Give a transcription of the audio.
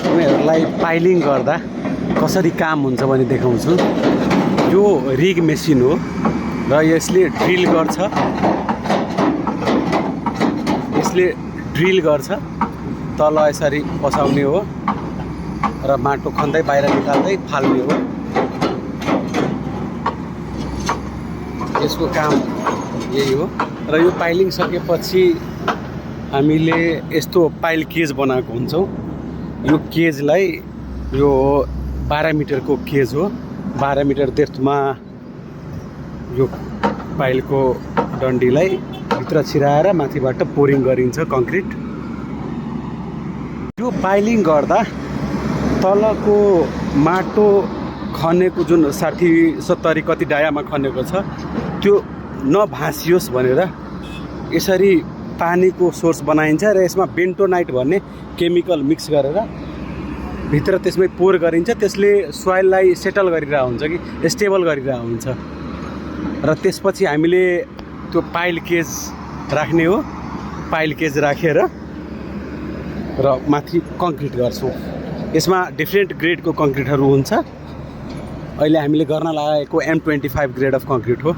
तपाईँहरूलाई पाइलिङ गर्दा कसरी काम हुन्छ भने देखाउँछु। यो रिग मेसिन हो र यसले ड्रिल गर्छ, तल यसरी पसाउने हो र माटो खन्दै बाहिर निकाल्दै फाल्ने हो। यसको काम यही हो। र यो पाइलिङ सकेपछि हामीले यस्तो पाइल केज बनाएको हुन्छौँ। यो केजलाई यो 12 मिटरको केज हो। 12 मिटर डेप्थमा यो पाइलको डन्डीलाई भित्र छिराएर माथिबाट पोरिङ गरिन्छ कङ्क्रिट। यो पाइलिङ गर्दा तलको माटो खनेको जुन 60-70 कति डायामा खनेको छ त्यो नभासियोस् भनेर यसरी पानीको सोर्स बनाइन्छ र यसमा बेन्टोनाइट भन्ने केमिकल मिक्स गरेर भित्र त्यसमै पोर गरिन्छ। त्यसले सोइललाई सेटल गरिरहेको हुन्छ कि स्टेबल गरिरहेको हुन्छ र त्यसपछि हामीले त्यो पाइल केज राख्ने हो। पाइल केज राखेर र माथि कङ्क्रिट गर्छौँ। यसमा डिफ्रेन्ट ग्रेडको कङ्क्रिटहरू हुन्छ। अहिले हामीले गर्न लागेको M25 ग्रेड अफ कङ्क्रिट हो।